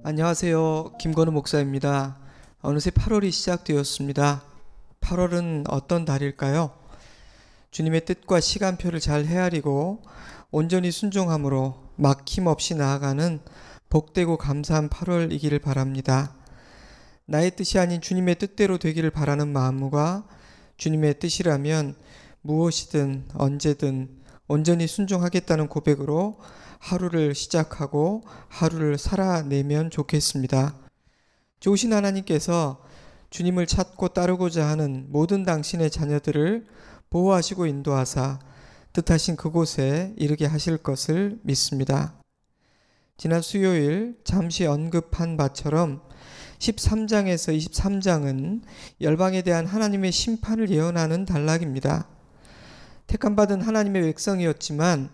안녕하세요. 김건우 목사입니다. 어느새 8월이 시작되었습니다. 8월은 어떤 달일까요? 주님의 뜻과 시간표를 잘 헤아리고 온전히 순종함으로 막힘없이 나아가는 복되고 감사한 8월이기를 바랍니다. 나의 뜻이 아닌 주님의 뜻대로 되기를 바라는 마음과 주님의 뜻이라면 무엇이든 언제든 온전히 순종하겠다는 고백으로 하루를 시작하고 하루를 살아내면 좋겠습니다. 좋으신 하나님께서 주님을 찾고 따르고자 하는 모든 당신의 자녀들을 보호하시고 인도하사 뜻하신 그곳에 이르게 하실 것을 믿습니다. 지난 수요일 잠시 언급한 바처럼 13장에서 23장은 열방에 대한 하나님의 심판을 예언하는 단락입니다. 택함받은 하나님의 백성이었지만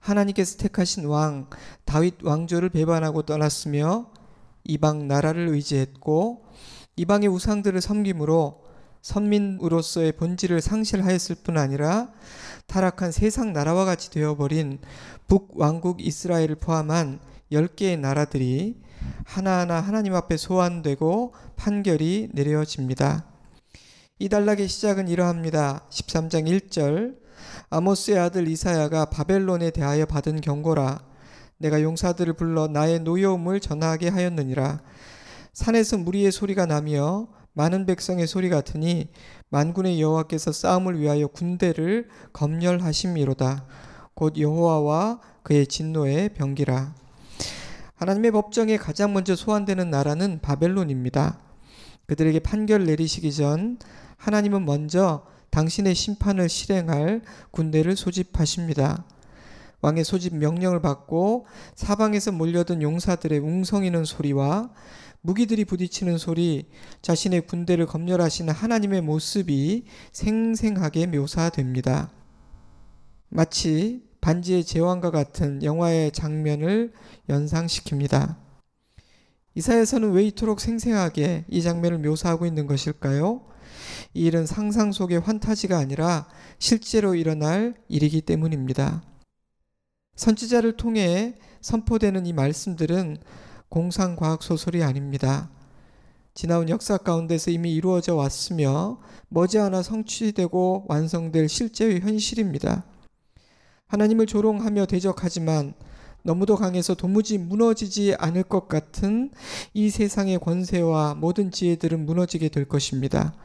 하나님께서 택하신 왕 다윗 왕조를 배반하고 떠났으며 이방 나라를 의지했고 이방의 우상들을 섬김으로 선민으로서의 본질을 상실하였을 뿐 아니라 타락한 세상 나라와 같이 되어버린 북왕국 이스라엘을 포함한 10개의 나라들이 하나하나 하나님 앞에 소환되고 판결이 내려집니다. 이 단락의 시작은 이러합니다. 13장 1절 아모스의 아들 이사야가 바벨론에 대하여 받은 경고라. 내가 용사들을 불러 나의 노여움을 전하게 하였느니라. 산에서 무리의 소리가 나며 많은 백성의 소리 같으니 만군의 여호와께서 싸움을 위하여 군대를 검열하심이로다. 곧 여호와와 그의 진노의 병기라. 하나님의 법정에 가장 먼저 소환되는 나라는 바벨론입니다. 그들에게 판결을 내리시기 전 하나님은 먼저 당신의 심판을 실행할 군대를 소집하십니다. 왕의 소집 명령을 받고 사방에서 몰려든 용사들의 웅성이는 소리와 무기들이 부딪히는 소리, 자신의 군대를 검열하시는 하나님의 모습이 생생하게 묘사됩니다. 마치 반지의 제왕과 같은 영화의 장면을 연상시킵니다. 이사야서는 왜 이토록 생생하게 이 장면을 묘사하고 있는 것일까요? 이 일은 상상 속의 환타지가 아니라 실제로 일어날 일이기 때문입니다. 선지자를 통해 선포되는 이 말씀들은 공상과학 소설이 아닙니다. 지나온 역사 가운데서 이미 이루어져 왔으며 머지않아 성취되고 완성될 실제의 현실입니다. 하나님을 조롱하며 대적하지만 너무도 강해서 도무지 무너지지 않을 것 같은 이 세상의 권세와 모든 지혜들은 무너지게 될 것입니다.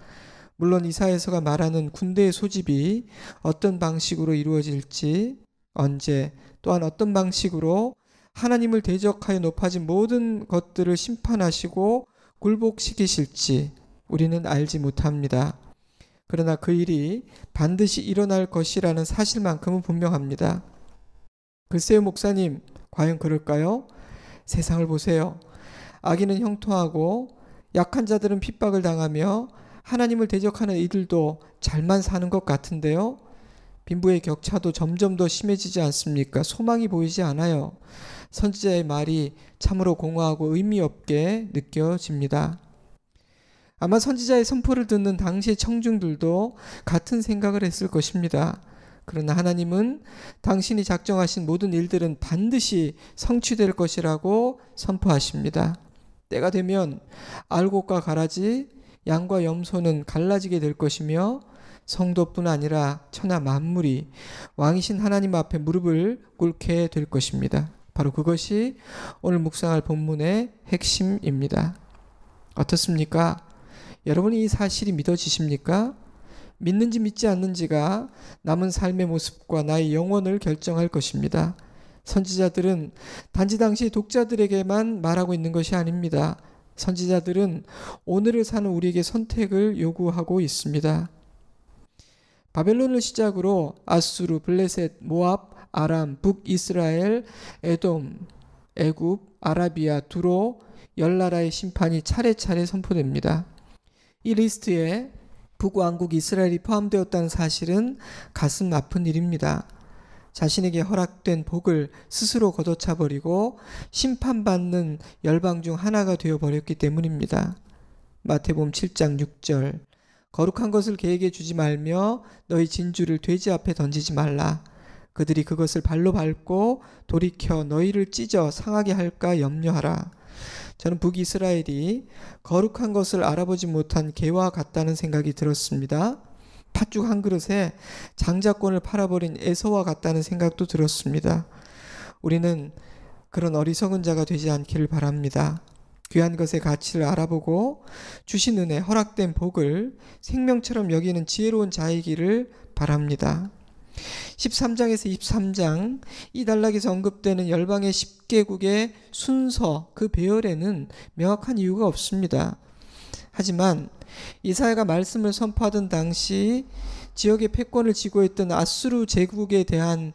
물론 이사야서가 말하는 군대의 소집이 어떤 방식으로 이루어질지, 언제, 또한 어떤 방식으로 하나님을 대적하여 높아진 모든 것들을 심판하시고 굴복시키실지 우리는 알지 못합니다. 그러나 그 일이 반드시 일어날 것이라는 사실만큼은 분명합니다. 글쎄요, 목사님, 과연 그럴까요? 세상을 보세요. 악인은 형통하고 약한 자들은 핍박을 당하며 하나님을 대적하는 이들도 잘만 사는 것 같은데요. 빈부의 격차도 점점 더 심해지지 않습니까? 소망이 보이지 않아요. 선지자의 말이 참으로 공허하고 의미 없게 느껴집니다. 아마 선지자의 선포를 듣는 당시의 청중들도 같은 생각을 했을 것입니다. 그러나 하나님은 당신이 작정하신 모든 일들은 반드시 성취될 것이라고 선포하십니다. 때가 되면 알곡과 가라지, 양과 염소는 갈라지게 될 것이며 성도뿐 아니라 천하 만물이 왕이신 하나님 앞에 무릎을 꿇게 될 것입니다. 바로 그것이 오늘 묵상할 본문의 핵심입니다. 어떻습니까? 여러분이 이 사실이 믿어지십니까? 믿는지 믿지 않는지가 남은 삶의 모습과 나의 영혼을 결정할 것입니다. 선지자들은 단지 당시 독자들에게만 말하고 있는 것이 아닙니다. 선지자들은 오늘을 사는 우리에게 선택을 요구하고 있습니다. 바벨론을 시작으로 아수르, 블레셋, 모압, 아람, 북이스라엘, 에돔, 애굽, 아라비아, 두로, 10나라의 심판이 차례차례 선포됩니다. 이 리스트에 북왕국 이스라엘이 포함되었다는 사실은 가슴 아픈 일입니다. 자신에게 허락된 복을 스스로 걷어차버리고 심판받는 열방 중 하나가 되어버렸기 때문입니다. 마태복음 7장 6절 거룩한 것을 개에게 주지 말며 너희 진주를 돼지 앞에 던지지 말라. 그들이 그것을 발로 밟고 돌이켜 너희를 찢어 상하게 할까 염려하라. 저는 북이스라엘이 거룩한 것을 알아보지 못한 개와 같다는 생각이 들었습니다. 팥죽 한 그릇에 장자권을 팔아버린 에서와 같다는 생각도 들었습니다. 우리는 그런 어리석은 자가 되지 않기를 바랍니다. 귀한 것의 가치를 알아보고 주신 은혜, 허락된 복을 생명처럼 여기는 지혜로운 자이기를 바랍니다. 13장에서 23장 이 단락에서 언급되는 열방의 10개국의 순서, 그 배열에는 명확한 이유가 없습니다. 하지만 이사야가 말씀을 선포하던 당시 지역의 패권을 쥐고 있던 아수르 제국에 대한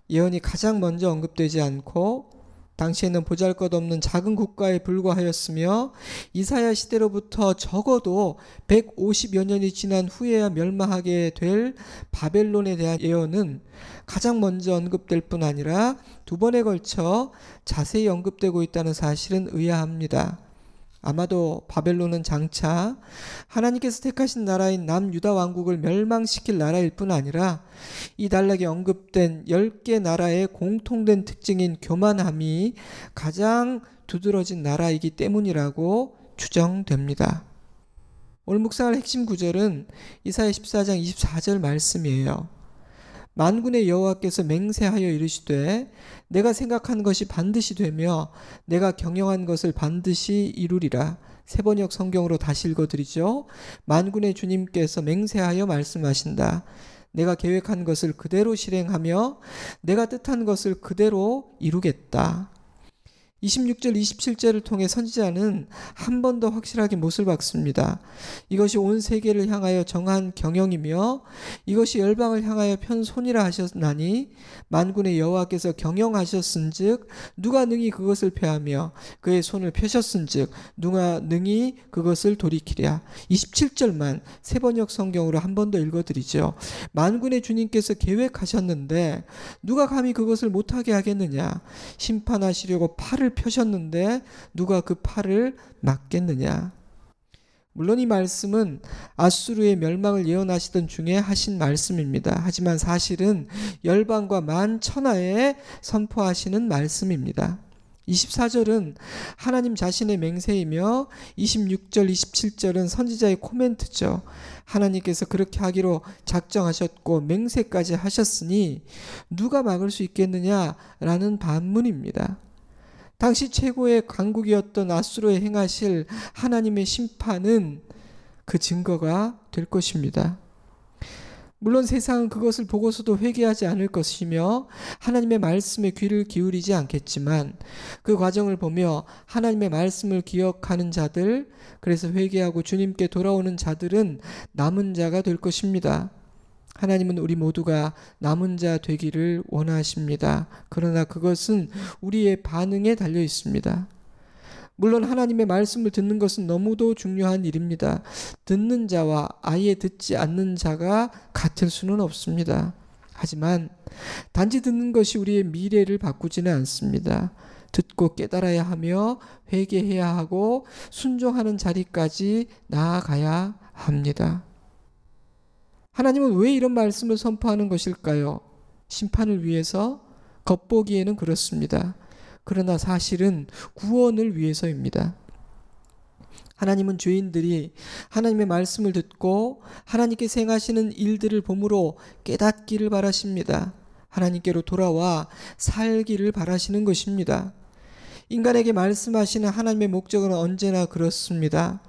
예언이 가장 먼저 언급되지 않고 당시에는 보잘것없는 작은 국가에 불과하였으며 이사야 시대로부터 적어도 150여 년이 지난 후에야 멸망하게 될 바벨론에 대한 예언은 가장 먼저 언급될 뿐 아니라 두 번에 걸쳐 자세히 언급되고 있다는 사실은 의아합니다. 아마도 바벨론은 장차 하나님께서 택하신 나라인 남유다 왕국을 멸망시킬 나라일 뿐 아니라 이 단락에 언급된 10개 나라의 공통된 특징인 교만함이 가장 두드러진 나라이기 때문이라고 추정됩니다. 오늘 묵상할 핵심 구절은 이사야 14장 24절 말씀이에요. 만군의 여호와께서 맹세하여 이르시되 내가 생각한 것이 반드시 되며 내가 경영한 것을 반드시 이루리라. 세번역 성경으로 다시 읽어드리죠. 만군의 주님께서 맹세하여 말씀하신다. 내가 계획한 것을 그대로 실행하며 내가 뜻한 것을 그대로 이루겠다. 26절 27절을 통해 선지자는 한 번 더 확실하게 못을 박습니다. 이것이 온 세계를 향하여 정한 경영이며 이것이 열방을 향하여 편손이라 하셨나니 만군의 여호와께서 경영하셨은즉 누가 능히 그것을 폐하며 그의 손을 펴셨은즉 누가 능히 그것을 돌이키랴. 27절만 세번역 성경으로 한 번 더 읽어드리죠. 만군의 주님께서 계획하셨는데 누가 감히 그것을 못하게 하겠느냐. 심판하시려고 팔을 펴셨는데 누가 그 팔을 막겠느냐. 물론 이 말씀은 아수르의 멸망을 예언하시던 중에 하신 말씀입니다. 하지만 사실은 열방과 만천하에 선포하시는 말씀입니다. 24절은 하나님 자신의 맹세이며 26절 27절은 선지자의 코멘트죠. 하나님께서 그렇게 하기로 작정하셨고 맹세까지 하셨으니 누가 막을 수 있겠느냐라는 반문입니다. 당시 최고의 강국이었던 아수르에 행하실 하나님의 심판은 그 증거가 될 것입니다. 물론 세상은 그것을 보고서도 회개하지 않을 것이며 하나님의 말씀에 귀를 기울이지 않겠지만 그 과정을 보며 하나님의 말씀을 기억하는 자들, 그래서 회개하고 주님께 돌아오는 자들은 남은 자가 될 것입니다. 하나님은 우리 모두가 남은 자 되기를 원하십니다. 그러나 그것은 우리의 반응에 달려 있습니다. 물론 하나님의 말씀을 듣는 것은 너무도 중요한 일입니다. 듣는 자와 아예 듣지 않는 자가 같을 수는 없습니다. 하지만 단지 듣는 것이 우리의 미래를 바꾸지는 않습니다. 듣고 깨달아야 하며 회개해야 하고 순종하는 자리까지 나아가야 합니다. 하나님은 왜 이런 말씀을 선포하는 것일까요? 심판을 위해서? 겉보기에는 그렇습니다. 그러나 사실은 구원을 위해서입니다. 하나님은 죄인들이 하나님의 말씀을 듣고 하나님께서 행하시는 일들을 보므로 깨닫기를 바라십니다. 하나님께로 돌아와 살기를 바라시는 것입니다. 인간에게 말씀하시는 하나님의 목적은 언제나 그렇습니다.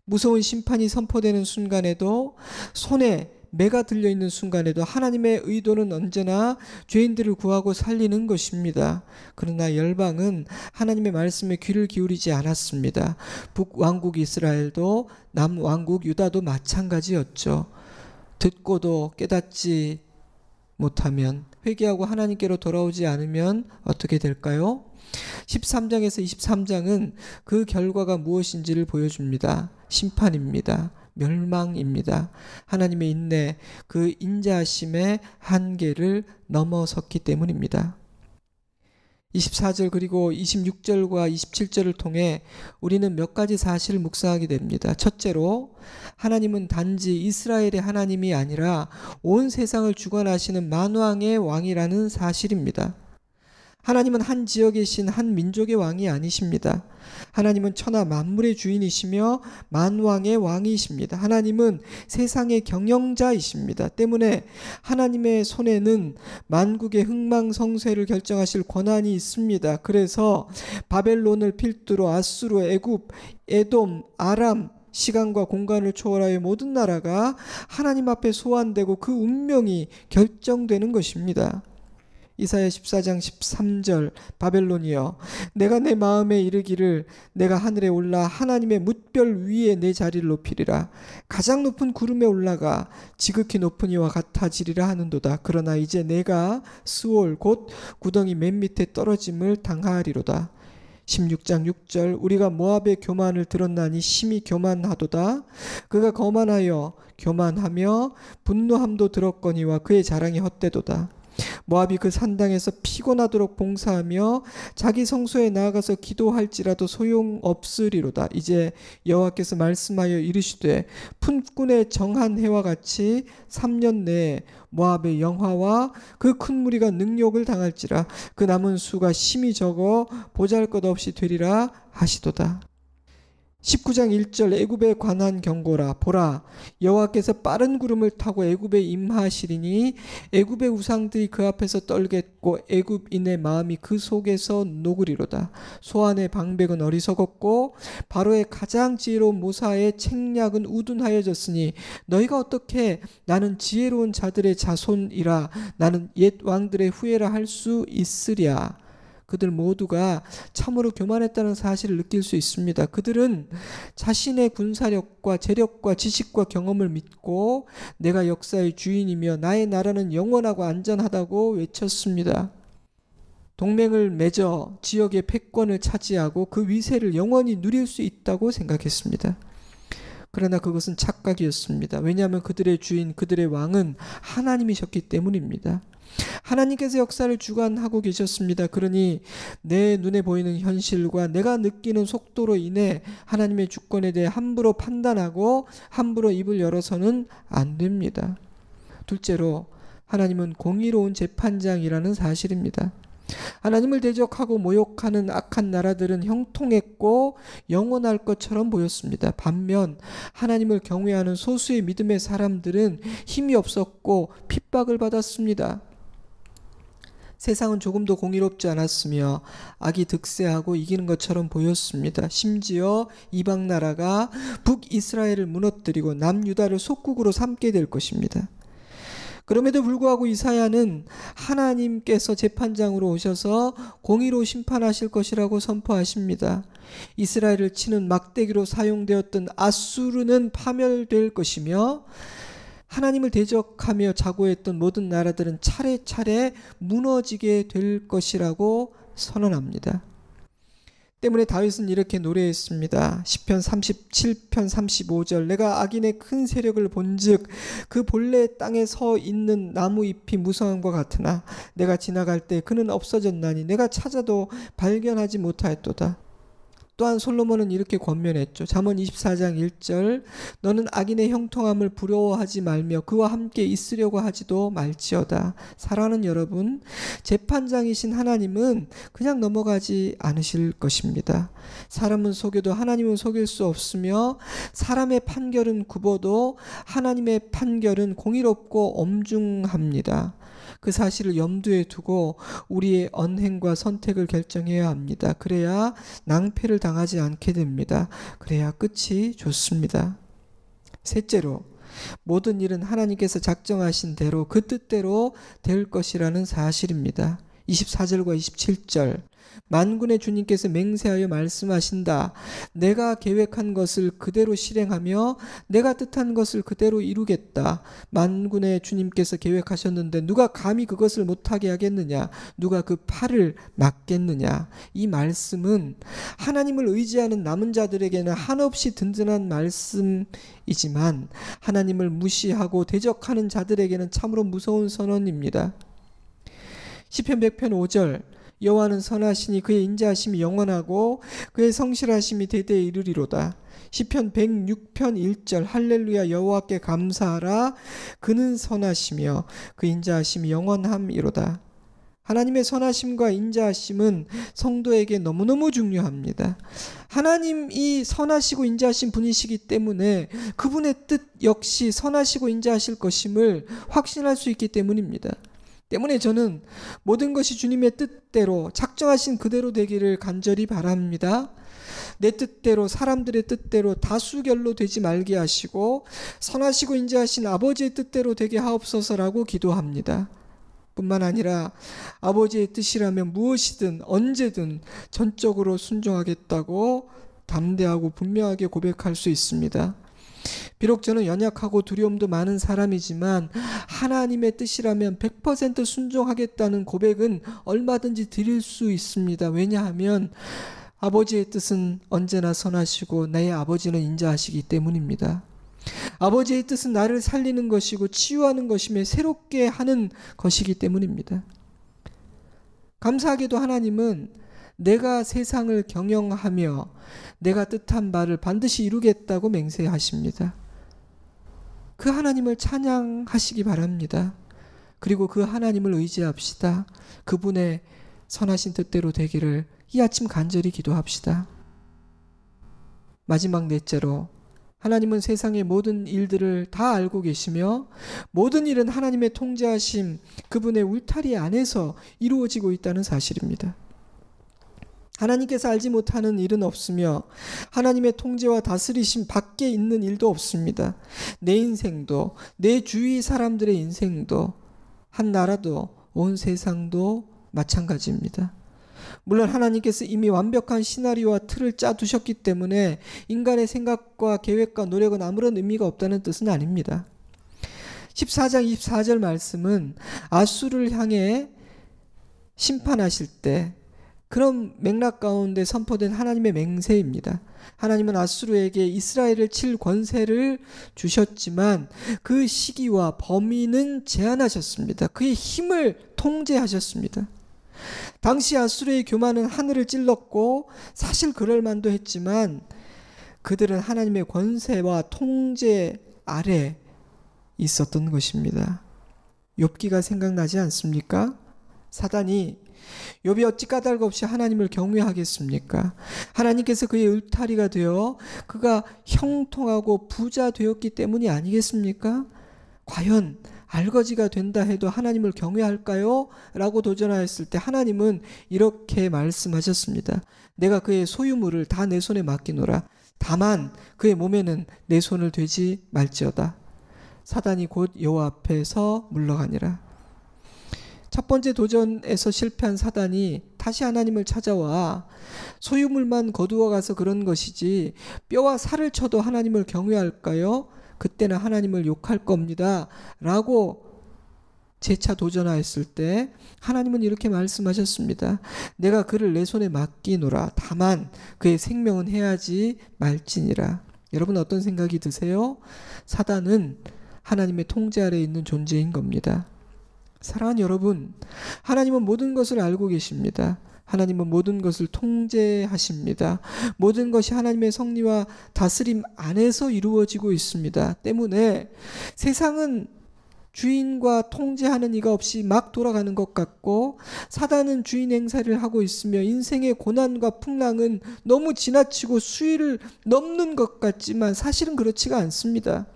무서운 심판이 선포되는 순간에도 손에 매가 들려있는 순간에도 하나님의 의도는 언제나 죄인들을 구하고 살리는 것입니다. 그러나 열방은 하나님의 말씀에 귀를 기울이지 않았습니다. 북왕국 이스라엘도 남왕국 유다도 마찬가지였죠. 듣고도 깨닫지 못하면, 회개하고 하나님께로 돌아오지 않으면 어떻게 될까요? 13장에서 23장은 그 결과가 무엇인지를 보여줍니다. 심판입니다. 멸망입니다. 하나님의 인내, 그 인자하심의 한계를 넘어섰기 때문입니다. 24절 그리고 26절과 27절을 통해 우리는 몇 가지 사실을 묵상하게 됩니다. 첫째로 하나님은 단지 이스라엘의 하나님이 아니라 온 세상을 주관하시는 만왕의 왕이라는 사실입니다. 하나님은 한 지역에 계신 한 민족의 왕이 아니십니다. 하나님은 천하 만물의 주인이시며 만왕의 왕이십니다. 하나님은 세상의 경영자이십니다. 때문에 하나님의 손에는 만국의 흥망성쇠를 결정하실 권한이 있습니다. 그래서 바벨론을 필두로 아수르, 애굽, 에돔, 아람, 시간과 공간을 초월하여 모든 나라가 하나님 앞에 소환되고 그 운명이 결정되는 것입니다. 이사야 14장 13절 바벨론이여 내가 내 마음에 이르기를 내가 하늘에 올라 하나님의 뭇별 위에 내 자리를 높이리라. 가장 높은 구름에 올라가 지극히 높은 이와 같아지리라 하는도다. 그러나 이제 내가 스올 곧 구덩이 맨 밑에 떨어짐을 당하리로다. 16장 6절 우리가 모압의 교만을 들었나니 심히 교만하도다. 그가 거만하여 교만하며 분노함도 들었거니와 그의 자랑이 헛되도다. 모압이 그 산당에서 피곤하도록 봉사하며 자기 성소에 나아가서 기도할지라도 소용없으리로다. 이제 여호와께서 말씀하여 이르시되 품꾼의 정한 해와 같이 3년 내에 모압의 영화와 그 큰 무리가 능욕을 당할지라. 그 남은 수가 심히 적어 보잘것없이 되리라 하시도다. 19장 1절 애굽에 관한 경고라. 보라 여호와께서 빠른 구름을 타고 애굽에 임하시리니 애굽의 우상들이 그 앞에서 떨겠고 애굽인의 마음이 그 속에서 녹으리로다. 소안의 방백은 어리석었고 바로의 가장 지혜로운 모사의 책략은 우둔하여졌으니 너희가 어떻게 나는 지혜로운 자들의 자손이라 나는 옛 왕들의 후예라 할 수 있으랴. 그들 모두가 참으로 교만했다는 사실을 느낄 수 있습니다. 그들은 자신의 군사력과 재력과 지식과 경험을 믿고 내가 역사의 주인이며 나의 나라는 영원하고 안전하다고 외쳤습니다. 동맹을 맺어 지역의 패권을 차지하고 그 위세를 영원히 누릴 수 있다고 생각했습니다. 그러나 그것은 착각이었습니다. 왜냐하면 그들의 주인, 그들의 왕은 하나님이셨기 때문입니다. 하나님께서 역사를 주관하고 계셨습니다. 그러니 내 눈에 보이는 현실과 내가 느끼는 속도로 인해 하나님의 주권에 대해 함부로 판단하고 함부로 입을 열어서는 안 됩니다. 둘째로 하나님은 공의로운 재판장이라는 사실입니다. 하나님을 대적하고 모욕하는 악한 나라들은 형통했고 영원할 것처럼 보였습니다. 반면 하나님을 경외하는 소수의 믿음의 사람들은 힘이 없었고 핍박을 받았습니다. 세상은 조금도 공의롭지 않았으며 악이 득세하고 이기는 것처럼 보였습니다. 심지어 이방 나라가 북이스라엘을 무너뜨리고 남유다를 속국으로 삼게 될 것입니다. 그럼에도 불구하고 이사야는 하나님께서 재판장으로 오셔서 공의로 심판하실 것이라고 선포하십니다. 이스라엘을 치는 막대기로 사용되었던 아수르는 파멸될 것이며 하나님을 대적하며 자고했던 모든 나라들은 차례차례 무너지게 될 것이라고 선언합니다. 때문에 다윗은 이렇게 노래했습니다. 시편 37편 35절 내가 악인의 큰 세력을 본즉 그 본래 땅에 서 있는 나무 잎이 무성함과 같으나 내가 지나갈 때 그는 없어졌나니 내가 찾아도 발견하지 못하였도다. 또한 솔로몬은 이렇게 권면했죠. 잠언 24장 1절 너는 악인의 형통함을 부러워하지 말며 그와 함께 있으려고 하지도 말지어다. 사랑하는 여러분, 재판장이신 하나님은 그냥 넘어가지 않으실 것입니다. 사람은 속여도 하나님은 속일 수 없으며 사람의 판결은 굽어도 하나님의 판결은 공의롭고 엄중합니다. 그 사실을 염두에 두고 우리의 언행과 선택을 결정해야 합니다. 그래야 낭패를 당하지 않게 됩니다. 그래야 끝이 좋습니다. 셋째로 모든 일은 하나님께서 작정하신 대로 그 뜻대로 될 것이라는 사실입니다. 24절과 27절 만군의 주님께서 맹세하여 말씀하신다. 내가 계획한 것을 그대로 실행하며 내가 뜻한 것을 그대로 이루겠다. 만군의 주님께서 계획하셨는데 누가 감히 그것을 못하게 하겠느냐? 누가 그 팔을 막겠느냐? 이 말씀은 하나님을 의지하는 남은 자들에게는 한없이 든든한 말씀이지만 하나님을 무시하고 대적하는 자들에게는 참으로 무서운 선언입니다. 시편 100편 5절 여호와는 선하시니 그의 인자하심이 영원하고 그의 성실하심이 대대에 이르리로다. 시편 106편 1절 할렐루야 여호와께 감사하라 그는 선하시며 그 인자하심이 영원함이로다. 하나님의 선하심과 인자하심은 성도에게 너무너무 중요합니다. 하나님이 선하시고 인자하신 분이시기 때문에 그분의 뜻 역시 선하시고 인자하실 것임을 확신할 수 있기 때문입니다. 때문에 저는 모든 것이 주님의 뜻대로 작정하신 그대로 되기를 간절히 바랍니다. 내 뜻대로, 사람들의 뜻대로 다수결로 되지 말게 하시고 선하시고 인자하신 아버지의 뜻대로 되게 하옵소서라고 기도합니다. 뿐만 아니라 아버지의 뜻이라면 무엇이든 언제든 전적으로 순종하겠다고 담대하고 분명하게 고백할 수 있습니다. 비록 저는 연약하고 두려움도 많은 사람이지만 하나님의 뜻이라면 100% 순종하겠다는 고백은 얼마든지 드릴 수 있습니다. 왜냐하면 아버지의 뜻은 언제나 선하시고 나의 아버지는 인자하시기 때문입니다. 아버지의 뜻은 나를 살리는 것이고 치유하는 것이며 새롭게 하는 것이기 때문입니다. 감사하게도 하나님은 내가 세상을 경영하며 내가 뜻한 바를 반드시 이루겠다고 맹세하십니다. 그 하나님을 찬양하시기 바랍니다. 그리고 그 하나님을 의지합시다. 그분의 선하신 뜻대로 되기를 이 아침 간절히 기도합시다. 마지막 넷째로, 하나님은 세상의 모든 일들을 다 알고 계시며 모든 일은 하나님의 통제하심, 그분의 울타리 안에서 이루어지고 있다는 사실입니다. 하나님께서 알지 못하는 일은 없으며 하나님의 통제와 다스리심 밖에 있는 일도 없습니다. 내 인생도, 내 주위 사람들의 인생도, 한 나라도, 온 세상도 마찬가지입니다. 물론 하나님께서 이미 완벽한 시나리오와 틀을 짜두셨기 때문에 인간의 생각과 계획과 노력은 아무런 의미가 없다는 뜻은 아닙니다. 14장 24절 말씀은 아수르를 향해 심판하실 때 그런 맥락 가운데 선포된 하나님의 맹세입니다. 하나님은 아수르에게 이스라엘을 칠 권세를 주셨지만 그 시기와 범위는 제한하셨습니다. 그의 힘을 통제하셨습니다. 당시 아수르의 교만은 하늘을 찔렀고 사실 그럴 만도 했지만 그들은 하나님의 권세와 통제 아래 있었던 것입니다. 욥기가 생각나지 않습니까? 사단이 욥이 어찌 까닭 없이 하나님을 경외하겠습니까? 하나님께서 그의 울타리가 되어 그가 형통하고 부자 되었기 때문이 아니겠습니까? 과연 알거지가 된다 해도 하나님을 경외할까요? 라고 도전하였을 때 하나님은 이렇게 말씀하셨습니다. 내가 그의 소유물을 다 내 손에 맡기노라. 다만 그의 몸에는 내 손을 대지 말지어다. 사단이 곧 여호와 앞에서 물러가니라. 첫 번째 도전에서 실패한 사단이 다시 하나님을 찾아와 소유물만 거두어 가서 그런 것이지 뼈와 살을 쳐도 하나님을 경외할까요? 그때는 하나님을 욕할 겁니다. 라고 재차 도전하였을 때 하나님은 이렇게 말씀하셨습니다. 내가 그를 내 손에 맡기노라. 다만 그의 생명은 해하지 말지니라. 여러분 어떤 생각이 드세요? 사단은 하나님의 통제 아래에 있는 존재인 겁니다. 사랑하는 여러분, 하나님은 모든 것을 알고 계십니다. 하나님은 모든 것을 통제하십니다. 모든 것이 하나님의 섭리와 다스림 안에서 이루어지고 있습니다. 때문에 세상은 주인과 통제하는 이가 없이 막 돌아가는 것 같고 사단은 주인 행사를 하고 있으며 인생의 고난과 풍랑은 너무 지나치고 수위를 넘는 것 같지만 사실은 그렇지가 않습니다.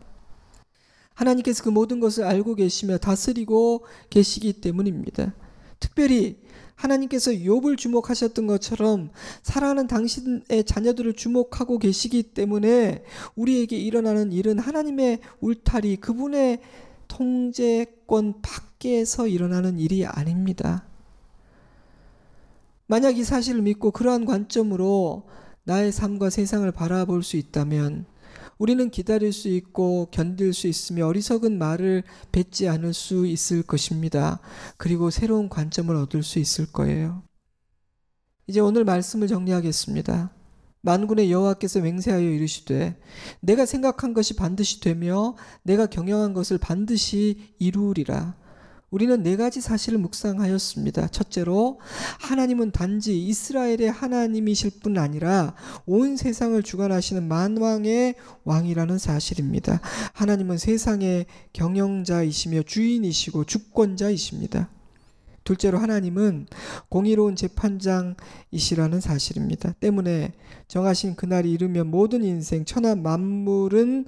하나님께서 그 모든 것을 알고 계시며 다스리고 계시기 때문입니다. 특별히 하나님께서 욥을 주목하셨던 것처럼 사랑하는 당신의 자녀들을 주목하고 계시기 때문에 우리에게 일어나는 일은 하나님의 울타리, 그분의 통제권 밖에서 일어나는 일이 아닙니다. 만약 이 사실을 믿고 그러한 관점으로 나의 삶과 세상을 바라볼 수 있다면 우리는 기다릴 수 있고 견딜 수 있으며 어리석은 말을 뱉지 않을 수 있을 것입니다. 그리고 새로운 관점을 얻을 수 있을 거예요. 이제 오늘 말씀을 정리하겠습니다. 만군의 여호와께서 맹세하여 이르시되 내가 생각한 것이 반드시 되며 내가 경영한 것을 반드시 이루리라. 우리는 네 가지 사실을 묵상하였습니다. 첫째로 하나님은 단지 이스라엘의 하나님이실 뿐 아니라 온 세상을 주관하시는 만왕의 왕이라는 사실입니다. 하나님은 세상의 경영자이시며 주인이시고 주권자이십니다. 둘째로 하나님은 공의로운 재판장이시라는 사실입니다. 때문에 정하신 그날이 이르면 모든 인생 천하 만물은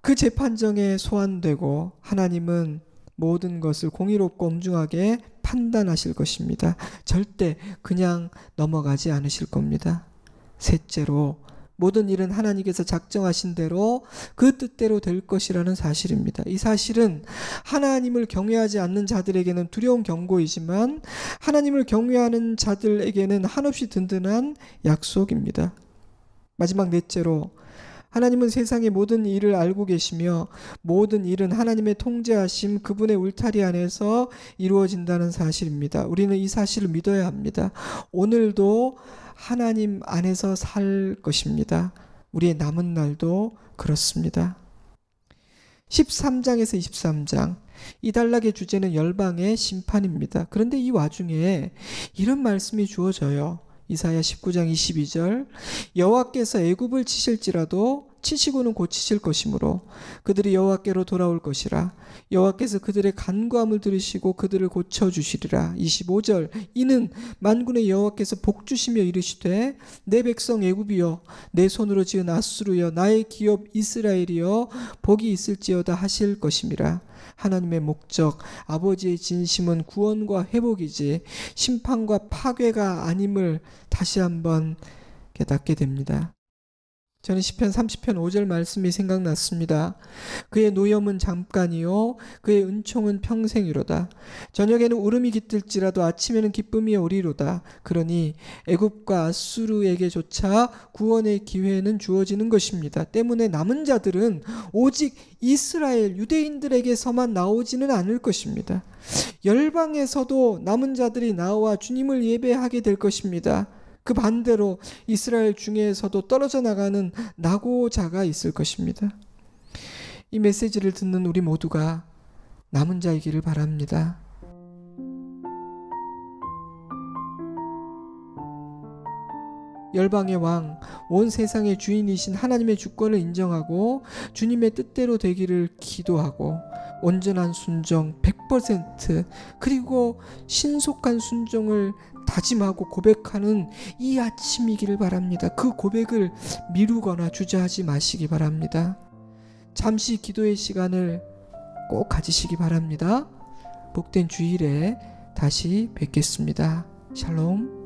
그 재판정에 소환되고 하나님은 모든 것을 공의롭고 엄중하게 판단하실 것입니다. 절대 그냥 넘어가지 않으실 겁니다. 셋째로 모든 일은 하나님께서 작정하신 대로 그 뜻대로 될 것이라는 사실입니다. 이 사실은 하나님을 경외하지 않는 자들에게는 두려운 경고이지만 하나님을 경외하는 자들에게는 한없이 든든한 약속입니다. 마지막 넷째로 하나님은 세상의 모든 일을 알고 계시며 모든 일은 하나님의 통제하심 그분의 울타리 안에서 이루어진다는 사실입니다. 우리는 이 사실을 믿어야 합니다. 오늘도 하나님 안에서 살 것입니다. 우리의 남은 날도 그렇습니다. 13장에서 23장 이 단락의 주제는 열방의 심판입니다. 그런데 이 와중에 이런 말씀이 주어져요. 이사야 19장 22절 여호와께서 애굽을 치실지라도 치시고는 고치실 것이므로 그들이 여호와께로 돌아올 것이라. 여호와께서 그들의 간구함을 들으시고 그들을 고쳐주시리라. 25절 이는 만군의 여호와께서 복주시며 이르시되 내 백성 애굽이여 내 손으로 지은 아수르여 나의 기업 이스라엘이여 복이 있을지어다 하실 것임이라. 하나님의 목적, 아버지의 진심은 구원과 회복이지 심판과 파괴가 아님을 다시 한번 깨닫게 됩니다. 저는 시편 30편 5절 말씀이 생각났습니다. 그의 노염은 잠깐이요 그의 은총은 평생이로다. 저녁에는 울음이 깃들지라도 아침에는 기쁨이 오리로다. 그러니 애굽과 아수르에게조차 구원의 기회는 주어지는 것입니다. 때문에 남은 자들은 오직 이스라엘 유대인들에게서만 나오지는 않을 것입니다. 열방에서도 남은 자들이 나와 주님을 예배하게 될 것입니다. 그 반대로 이스라엘 중에서도 떨어져 나가는 낙오자가 있을 것입니다. 이 메시지를 듣는 우리 모두가 남은 자이기를 바랍니다. 열방의 왕, 온 세상의 주인이신 하나님의 주권을 인정하고 주님의 뜻대로 되기를 기도하고 온전한 순종 100% 그리고 신속한 순종을 다짐하고 고백하는 이 아침이기를 바랍니다. 그 고백을 미루거나 주저하지 마시기 바랍니다. 잠시 기도의 시간을 꼭 가지시기 바랍니다. 복된 주일에 다시 뵙겠습니다. 샬롬.